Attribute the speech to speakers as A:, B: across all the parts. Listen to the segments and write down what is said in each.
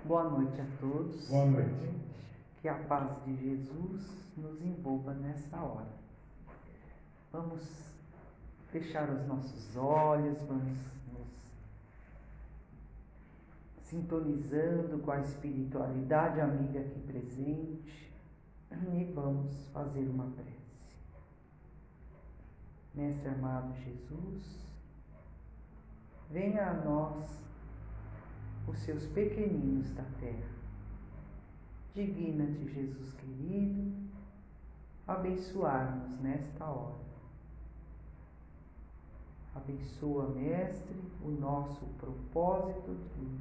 A: Boa noite a todos.
B: Boa noite.
A: Que a paz de Jesus nos envolva nessa hora. Vamos fechar os nossos olhos, vamos nos sintonizando com a espiritualidade amiga aqui presente e vamos fazer uma prece. Mestre amado Jesus, venha a nós os seus pequeninos da terra. Digna-te, Jesus querido, abençoar-nos nesta hora. Abençoa, Mestre, o nosso propósito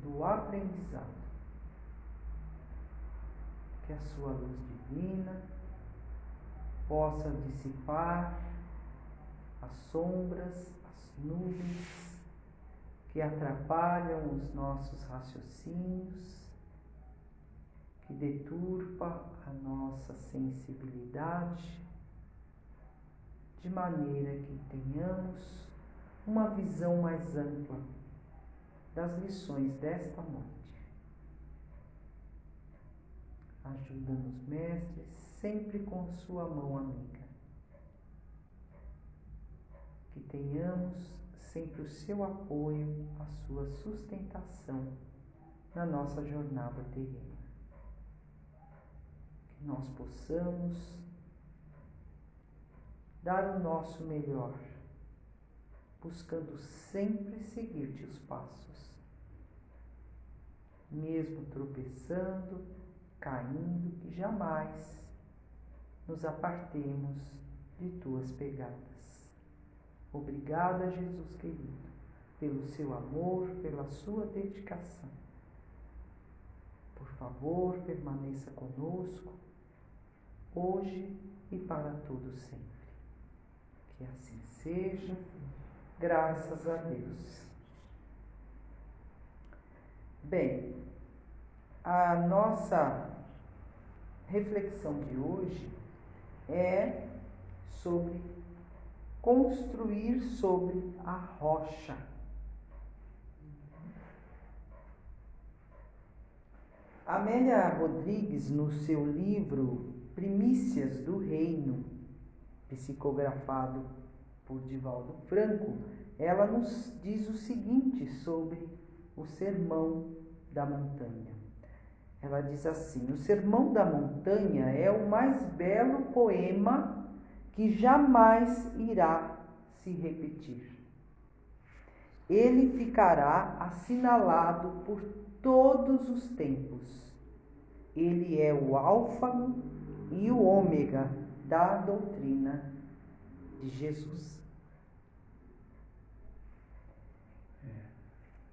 A: do aprendizado. Que a sua luz divina possa dissipar as sombras, as nuvens que atrapalham os nossos raciocínios, que deturpa a nossa sensibilidade, de maneira que tenhamos uma visão mais ampla das lições desta noite. Ajuda-nos, Mestre, sempre com sua mão amiga. Que tenhamos sempre o seu apoio, a sua sustentação na nossa jornada terrena. Que nós possamos dar o nosso melhor, buscando sempre seguir teus passos, mesmo tropeçando, caindo, que jamais nos apartemos de tuas pegadas. Obrigada, Jesus querido, pelo seu amor, pela sua dedicação. Por favor, permaneça conosco, hoje e para todo sempre. Que assim seja, graças a Deus. Bem, a nossa reflexão de hoje é sobre construir sobre a rocha. Amélia Rodrigues, no seu livro Primícias do Reino, psicografado por Divaldo Franco, ela nos diz o seguinte sobre o Sermão da Montanha. Ela diz assim: o Sermão da Montanha é o mais belo poema que jamais irá se repetir. Ele ficará assinalado por todos os tempos. Ele é o alfa e o ômega da doutrina de Jesus.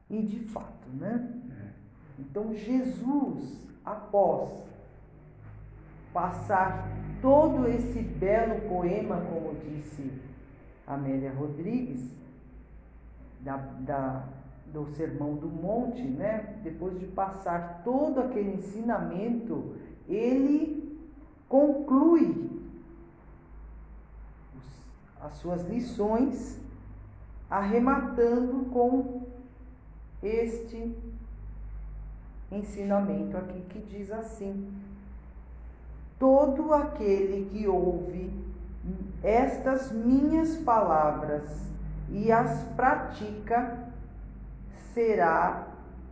A: E de fato, né? Então Jesus, após passar todo esse belo poema, como disse Amélia Rodrigues, do Sermão do Monte, né? Depois de passar todo aquele ensinamento, ele conclui as suas lições, arrematando com este ensinamento aqui que diz assim: todo aquele que ouve estas minhas palavras e as pratica será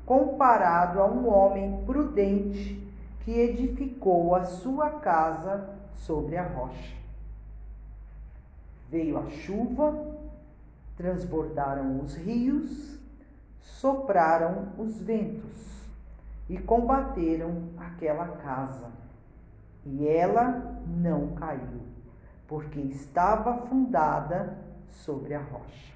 A: comparado a um homem prudente que edificou a sua casa sobre a rocha. Veio a chuva, transbordaram os rios, sopraram os ventos e combateram aquela casa. E ela não caiu, porque estava fundada sobre a rocha.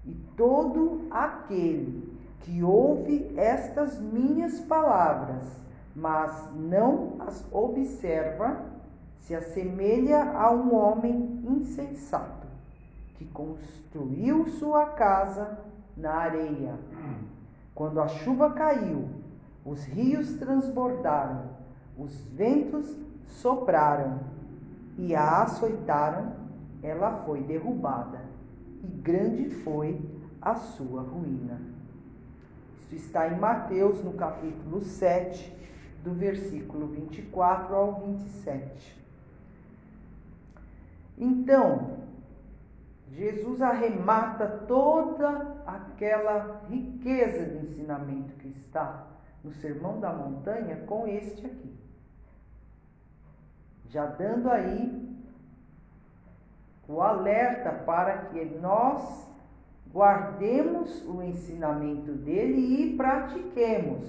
A: E todo aquele que ouve estas minhas palavras, mas não as observa, se assemelha a um homem insensato, que construiu sua casa na areia. Quando a chuva caiu, os rios transbordaram, os ventos sopraram e a açoitaram, ela foi derrubada, e grande foi a sua ruína. Isso está em Mateus, no capítulo 7, do versículo 24 ao 27. Então, Jesus arremata toda aquela riqueza de ensinamento que está no Sermão da Montanha com este aqui. Já dando aí o alerta para que nós guardemos o ensinamento dele e pratiquemos.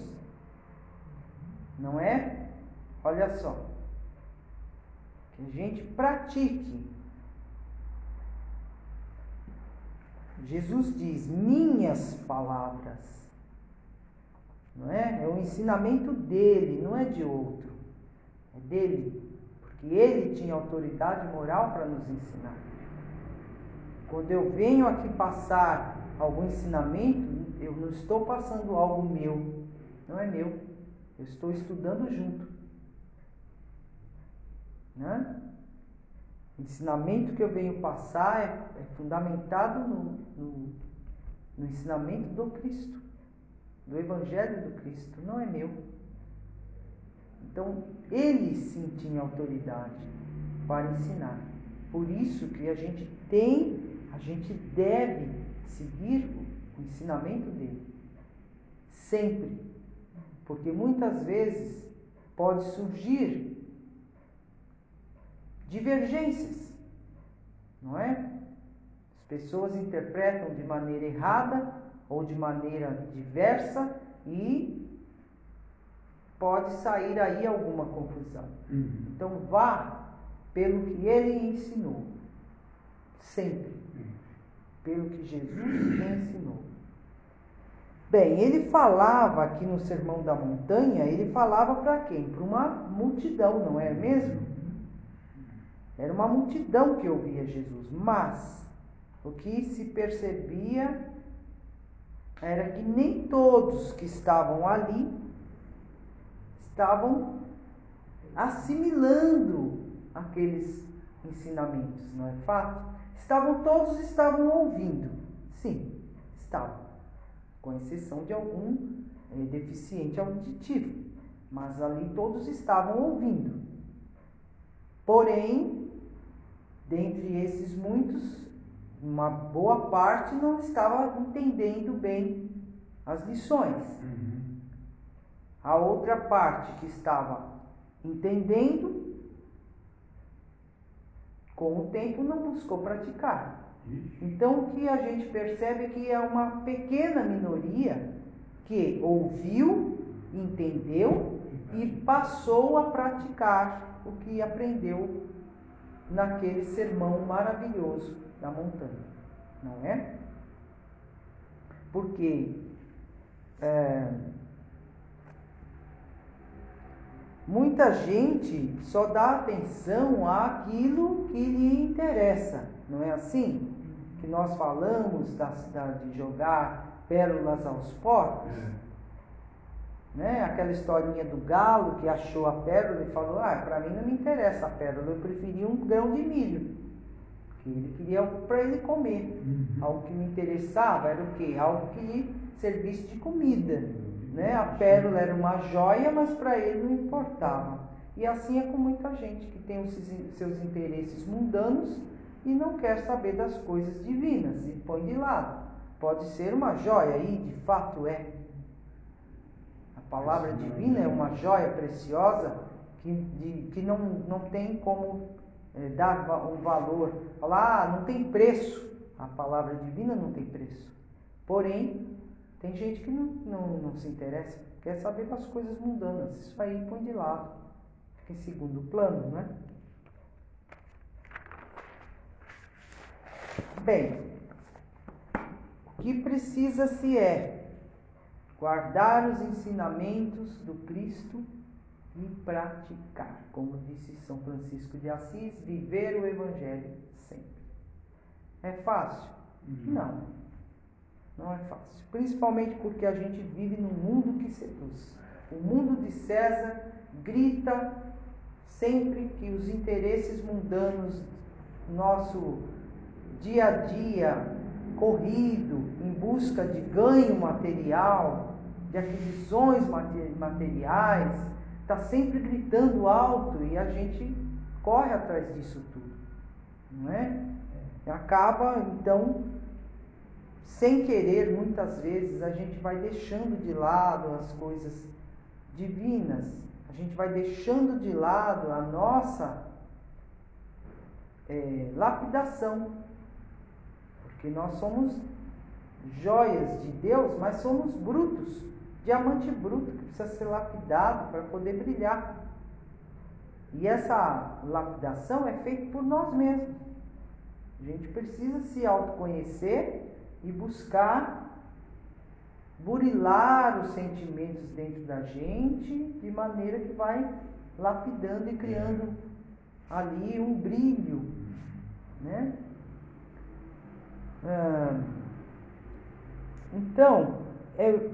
A: Não é? Olha só. Que a gente pratique. Jesus diz, minhas palavras. Não é? É o ensinamento dele, não é de outro. É dele. Porque ele tinha autoridade moral para nos ensinar. Quando eu venho aqui passar algum ensinamento, eu não estou passando algo meu. Não é meu. Eu estou estudando junto. Né? O ensinamento que eu venho passar é fundamentado no ensinamento do Cristo, do Evangelho do Cristo, não é meu. Então, ele sim tinha autoridade para ensinar. Por isso que a gente deve seguir o ensinamento dele. Sempre. Porque muitas vezes pode surgir divergências, não é? As pessoas interpretam de maneira errada ou de maneira diversa e pode sair aí alguma confusão. Então vá pelo que ele ensinou, sempre, pelo que Jesus ensinou. Bem, ele falava aqui no Sermão da Montanha, ele falava para quem? Para uma multidão, não é mesmo? Era uma multidão que ouvia Jesus, mas o que se percebia era que nem todos que estavam ali estavam assimilando aqueles ensinamentos, não é fato? Todos estavam ouvindo, sim, estavam, com exceção de algum deficiente auditivo, mas ali todos estavam ouvindo. Porém, dentre esses muitos, uma boa parte não estava entendendo bem as lições. A outra parte que estava entendendo, com o tempo não buscou praticar. Então, o que a gente percebe é que é uma pequena minoria que ouviu, entendeu e passou a praticar o que aprendeu naquele sermão maravilhoso da montanha, não é? Porque muita gente só dá atenção àquilo que lhe interessa, não é assim? Que nós falamos de jogar pérolas aos porcos, né? Aquela historinha do galo que achou a pérola e falou, para mim não me interessa a pérola, eu preferia um grão de milho, que ele queria algo para ele comer. Algo que me interessava era o quê? Algo que lhe servisse de comida, né? A pérola era uma joia, mas para ele não importava. E assim é com muita gente que tem os seus interesses mundanos e não quer saber das coisas divinas e põe de lado. Pode ser uma joia, e de fato é. A palavra divina é uma joia preciosa que não tem como dar um valor. Falar, não tem preço. A palavra divina não tem preço. Porém, tem gente que não se interessa, quer saber das coisas mundanas. Isso aí põe de lado. Fica em segundo plano, né? Bem, o que precisa-se é guardar os ensinamentos do Cristo e praticar. Como disse São Francisco de Assis, viver o Evangelho sempre. É fácil? Não. Não é fácil. Principalmente porque a gente vive num mundo que seduz. O mundo de César grita sempre que os interesses mundanos, nosso dia a dia corrido, em busca de ganho material, de aquisições materiais, está sempre gritando alto e a gente corre atrás disso tudo, não é? E acaba, então, sem querer, muitas vezes, a gente vai deixando de lado as coisas divinas, a gente vai deixando de lado a nossa lapidação, porque nós somos joias de Deus, mas somos brutos, diamante bruto, que precisa ser lapidado para poder brilhar. E essa lapidação é feita por nós mesmos. A gente precisa se autoconhecer e buscar burilar os sentimentos dentro da gente, de maneira que vai lapidando e criando ali um brilho, né? Então,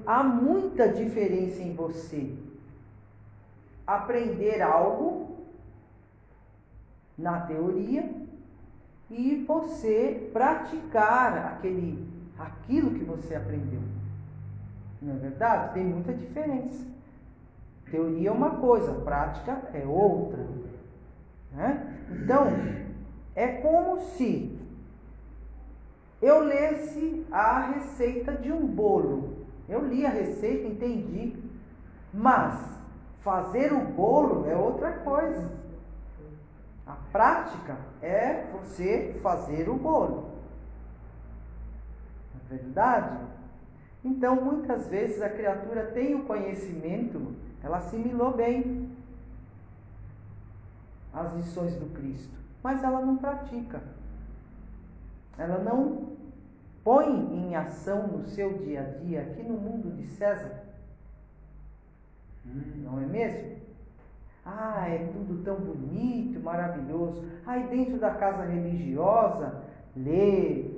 A: há muita diferença em você aprender algo na teoria e você praticar aquilo que você aprendeu. Não é verdade? Tem muita diferença. Teoria é uma coisa, prática é outra, né? Então, é como se eu lesse a receita de um bolo. Eu li a receita, entendi, mas fazer o bolo é outra coisa. A prática é você fazer o bolo. Não é verdade? Então, muitas vezes a criatura tem o conhecimento, ela assimilou bem as lições do Cristo, mas ela não pratica. Ela não põe em ação no seu dia a dia, aqui no mundo de César. Não é mesmo? Ah, é tudo tão bonito, maravilhoso. Aí dentro da casa religiosa, lê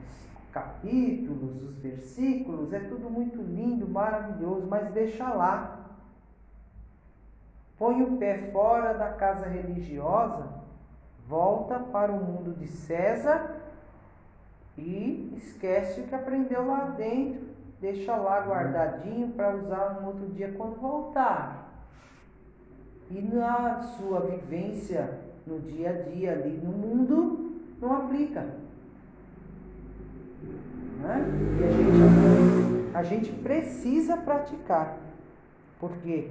A: os capítulos, os versículos, é tudo muito lindo, maravilhoso, mas deixa lá. Põe o pé fora da casa religiosa, volta para o mundo de César e esquece o que aprendeu lá dentro, deixa lá guardadinho para usar um outro dia quando voltar. E na sua vivência no dia a dia ali no mundo, não aplica. Né? E a gente precisa praticar, porque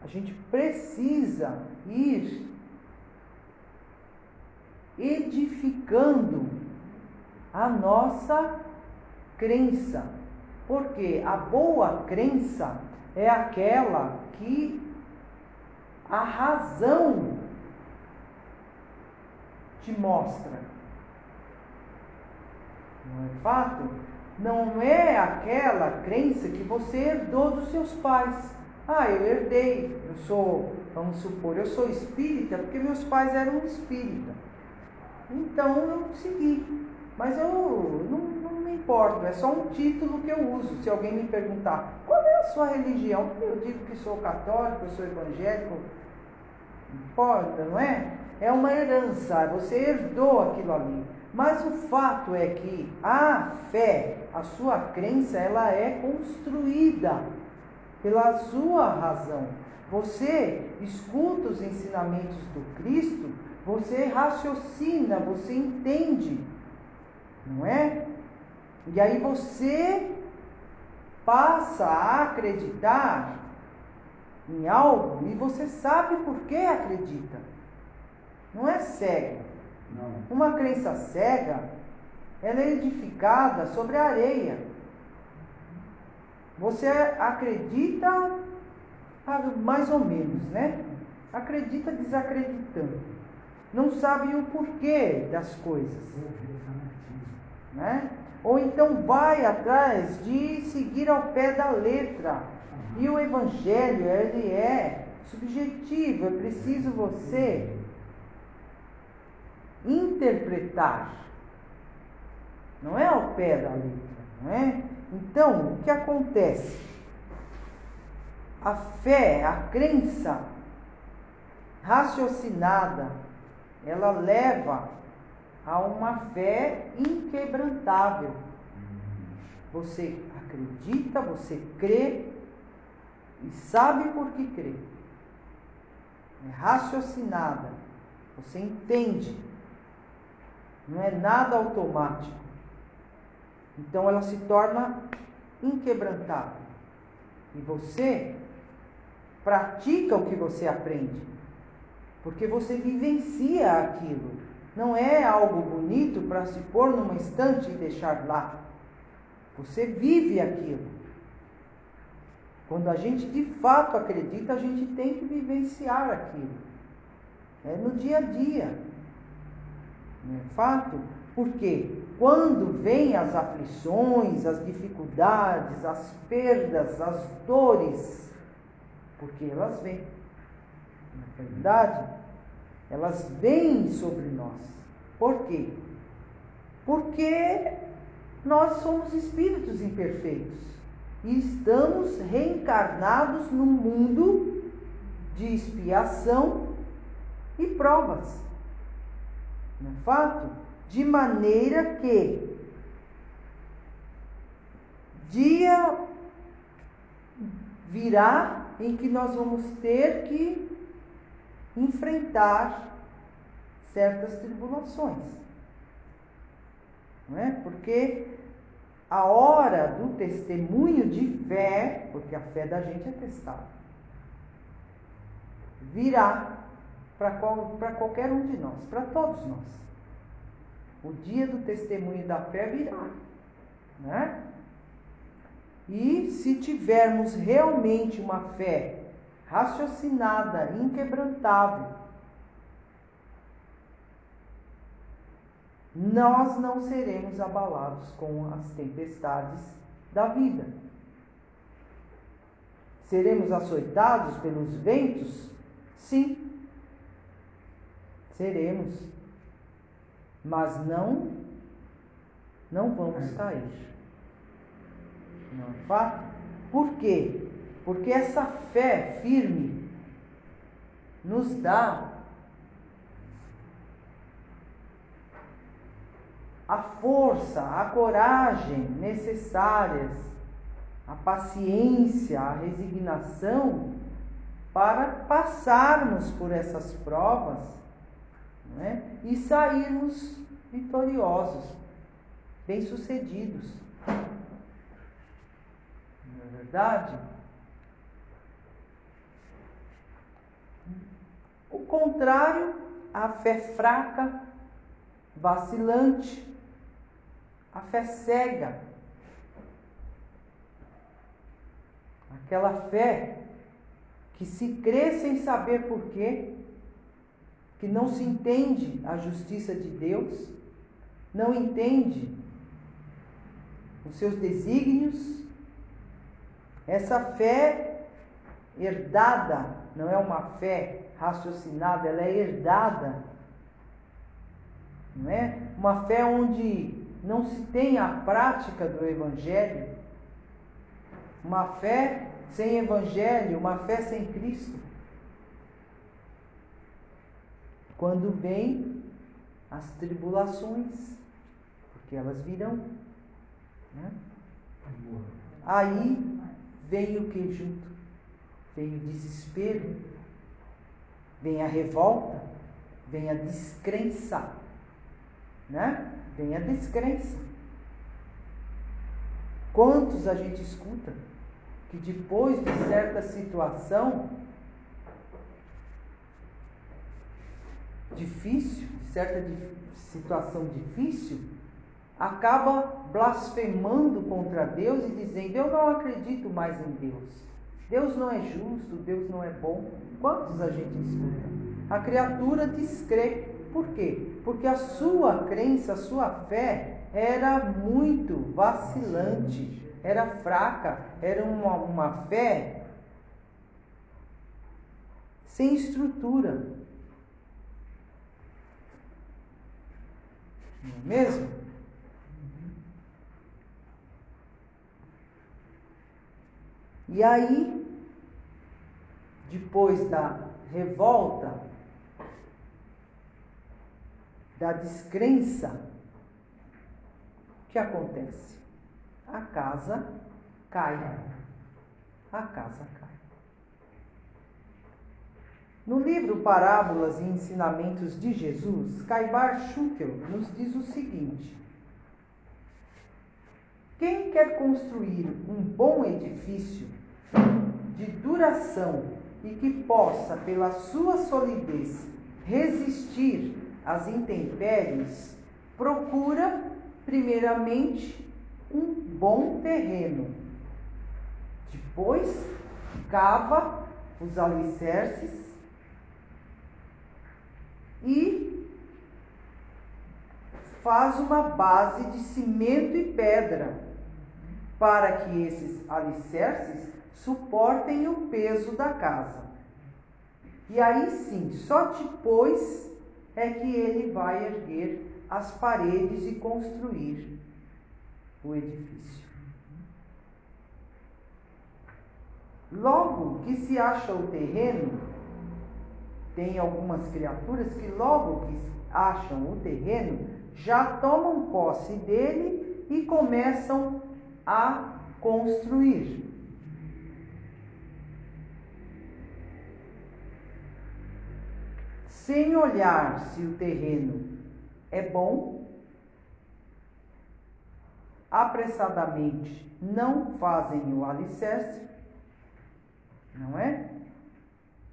A: a gente precisa ir edificando a nossa crença, porque a boa crença é aquela que a razão te mostra. Não é fato? Não é aquela crença que você herdou dos seus pais. Ah, eu herdei, vamos supor, eu sou espírita porque meus pais eram espíritas. Então eu segui. Mas eu não me importo, é só um título que eu uso. Se alguém me perguntar, qual é a sua religião? Eu digo que sou católico, eu sou evangélico. Importa, não é? É uma herança, você herdou aquilo ali. Mas o fato é que a fé, a sua crença, ela é construída pela sua razão. Você escuta os ensinamentos do Cristo, você raciocina, você entende, não é? E aí você passa a acreditar em algo e você sabe por que acredita. Não é cego. Não. Uma crença cega, ela é edificada sobre a areia. Você acredita mais ou menos, né? Acredita desacreditando. Não sabe o porquê das coisas, né? Ou então vai atrás de seguir ao pé da letra. E o evangelho, ele é subjetivo, é preciso você interpretar. Não é ao pé da letra, não é? Então, o que acontece? A fé, a crença raciocinada, ela leva a uma fé inquebrantável. Você acredita, você crê e sabe por que crê. É raciocinada. Você entende. Não é nada automático. Então ela se torna inquebrantável. E você pratica o que você aprende. Porque você vivencia aquilo. Não é algo bonito para se pôr numa estante e deixar lá. Você vive aquilo. Quando a gente de fato acredita, a gente tem que vivenciar aquilo. É no dia a dia. Não é fato? Porque quando vêm as aflições, as dificuldades, as perdas, as dores, porque elas vêm. Na verdade, elas vêm sobre nós. Por quê? Porque nós somos espíritos imperfeitos e estamos reencarnados num mundo de expiação e provas. Não é fato? De maneira que dia virá em que nós vamos ter que enfrentar certas tribulações. Não é? Porque a hora do testemunho de fé, porque a fé da gente é testada, virá para qualquer um de nós, para todos nós. O dia do testemunho da fé virá, né? E se tivermos realmente uma fé raciocinada, inquebrantável, nós não seremos abalados com as tempestades da vida. Seremos açoitados pelos ventos? Sim, seremos. Mas não vamos cair. Não é fato? Por quê? Porque essa fé firme nos dá a força, a coragem necessárias, a paciência, a resignação para passarmos por essas provas, né? E sairmos vitoriosos, bem-sucedidos. Não é verdade? O contrário, a fé fraca, vacilante, a fé cega. Aquela fé que se crê sem saber porquê, que não se entende a justiça de Deus, não entende os seus desígnios. Essa fé herdada, não é uma fé raciocinada, ela é herdada. Não é? Uma fé onde não se tem a prática do Evangelho. Uma fé sem Evangelho, uma fé sem Cristo. Quando vêm as tribulações, porque elas virão, né? Aí vem o que junto? Vem o desespero, vem a revolta, vem a descrença, né? Vem a descrença. Quantos a gente escuta que depois de certa situação difícil, de certa situação difícil, acaba blasfemando contra Deus e dizendo: eu não acredito mais em Deus. Deus não é justo, Deus não é bom. Quantos a gente escuta? A criatura descrê. Por quê? Porque a sua crença, a sua fé era muito vacilante, era fraca, era uma fé sem estrutura. Não é mesmo? E aí, depois da revolta, da descrença, o que acontece? a casa cai. A casa cai. No livro Parábolas e Ensinamentos de Jesus, Caibar Schukel nos diz o seguinte: quem quer construir um bom edifício de duração e que possa, pela sua solidez, resistir às intempéries, procura, primeiramente, um bom terreno. Depois, cava os alicerces e faz uma base de cimento e pedra, para que esses alicerces suportem o peso da casa. E aí sim, só depois é que ele vai erguer as paredes e construir o edifício. Logo que se acha o terreno, tem algumas criaturas que logo que acham o terreno, já tomam posse dele e começam a construir. Sem olhar se o terreno é bom, apressadamente não fazem o alicerce, não é?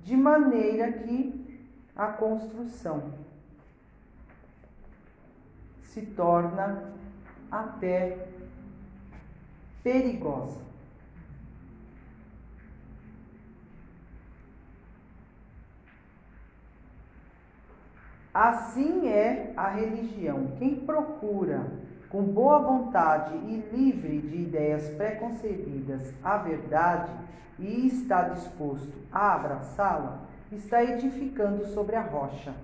A: De maneira que a construção se torna até perigosa. Assim é a religião. Quem procura, com boa vontade e livre de ideias preconcebidas, a verdade e está disposto a abraçá-la, está edificando sobre a rocha.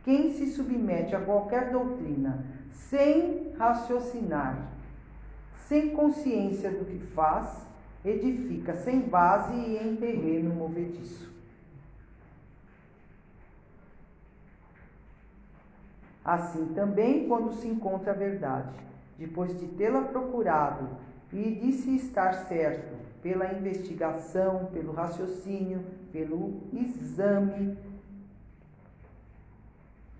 A: Quem se submete a qualquer doutrina sem raciocinar, sem consciência do que faz, edifica sem base e em terreno movediço. Assim também, quando se encontra a verdade, depois de tê-la procurado e de se estar certo pela investigação, pelo raciocínio, pelo exame,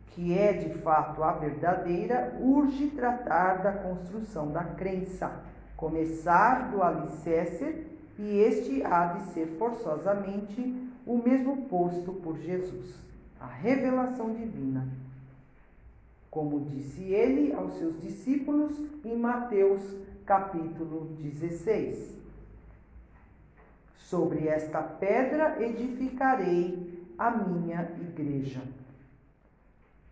A: que é de fato a verdadeira, urge tratar da construção da crença, começar do alicerce, e este há de ser forçosamente o mesmo posto por Jesus, a revelação divina. Como disse ele aos seus discípulos em Mateus capítulo 16. Sobre esta pedra edificarei a minha igreja.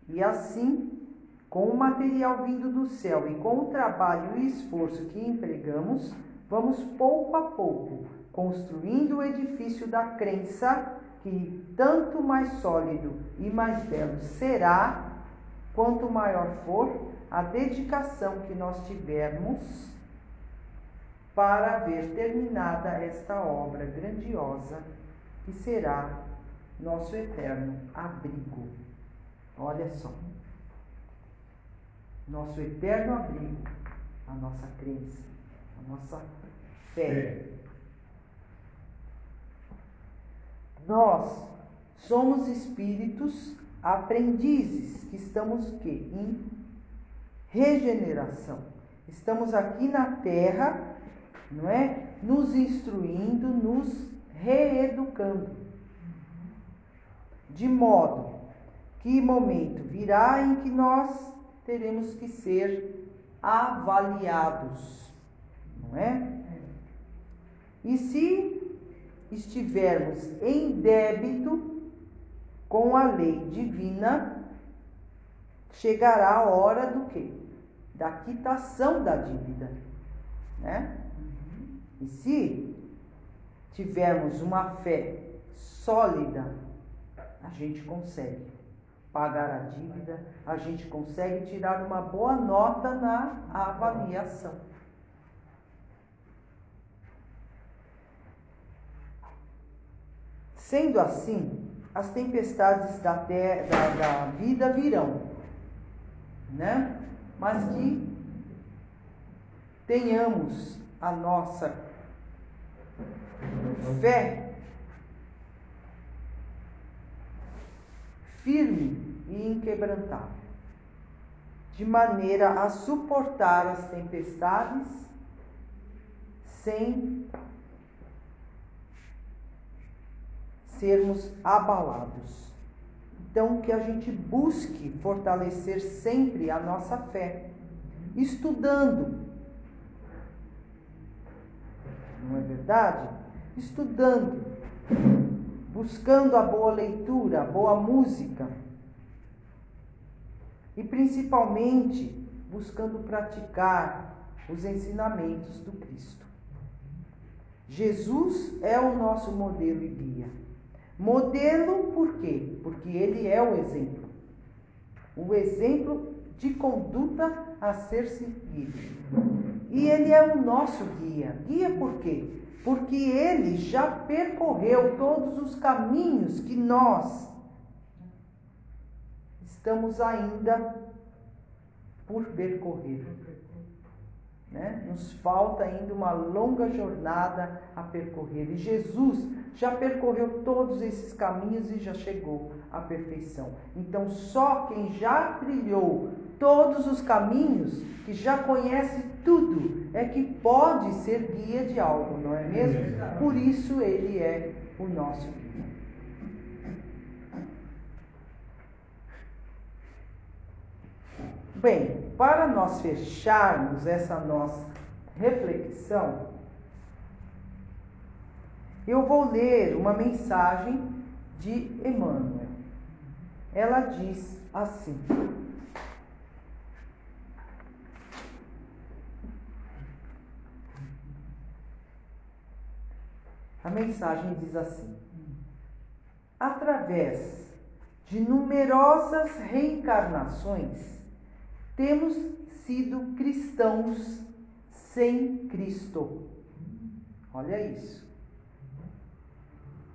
A: E assim, com o material vindo do céu e com o trabalho e esforço que empregamos, vamos pouco a pouco construindo o edifício da crença, que tanto mais sólido e mais belo será, quanto maior for a dedicação que nós tivermos para ver terminada esta obra grandiosa, que será nosso eterno abrigo. Olha só, nosso eterno abrigo, a nossa crença, a nossa fé. Nós somos espíritos aprendizes, que estamos o quê? Em regeneração. Estamos aqui na Terra, não é? Nos instruindo, nos reeducando. De modo que momento virá em que nós teremos que ser avaliados, não é? E se estivermos em débito com a lei divina, chegará a hora do quê? Da quitação da dívida, né? E se tivermos uma fé sólida, a gente consegue pagar a dívida, a gente consegue tirar uma boa nota na avaliação. Sendo assim, as tempestades da vida virão, né? Mas que tenhamos a nossa fé firme e inquebrantável, de maneira a suportar as tempestades sem sermos abalados. Então, que a gente busque fortalecer sempre a nossa fé, estudando, não é verdade? Estudando, buscando a boa leitura, a boa música e principalmente buscando praticar os ensinamentos do Cristo. Jesus é o nosso modelo e guia. Modelo por quê? Porque ele é o exemplo de conduta a ser seguido. E ele é o nosso guia. Guia por quê? Porque ele já percorreu todos os caminhos que nós estamos ainda por percorrer. Né? Nos falta ainda uma longa jornada a percorrer. E Jesus já percorreu todos esses caminhos e já chegou à perfeição. Então, só quem já trilhou todos os caminhos, que já conhece tudo, é que pode ser guia de algo, não é mesmo? Por isso ele é o nosso guia. Bem, para nós fecharmos essa nossa reflexão, eu vou ler uma mensagem de Emmanuel. Ela diz assim: a mensagem diz assim: através de numerosas reencarnações, temos sido cristãos sem Cristo. Olha isso.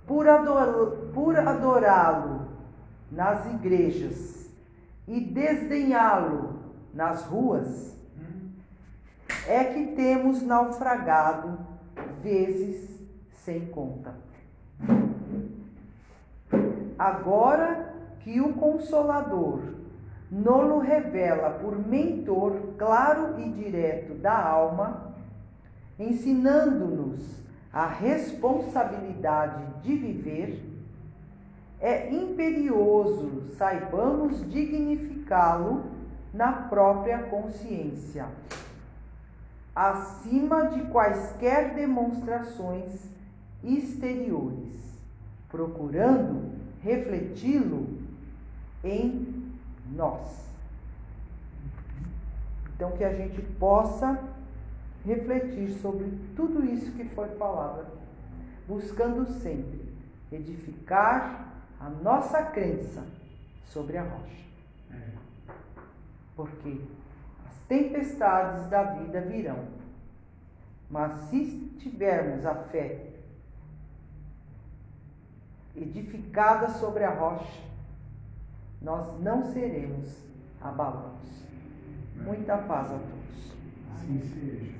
A: Por adorá-lo nas igrejas e desdenhá-lo nas ruas, é que temos naufragado vezes sem conta. Agora que o Consolador nos revela por mentor claro e direto da alma, ensinando-nos a responsabilidade de viver, é imperioso saibamos dignificá-lo na própria consciência, acima de quaisquer demonstrações exteriores, procurando refleti-lo em nós. Então, que a gente possa refletir sobre tudo isso que foi falado aqui, buscando sempre edificar a nossa crença sobre a rocha. Porque as tempestades da vida virão, mas se tivermos a fé edificada sobre a rocha, nós não seremos abalados. Muita paz a todos.
B: Assim seja.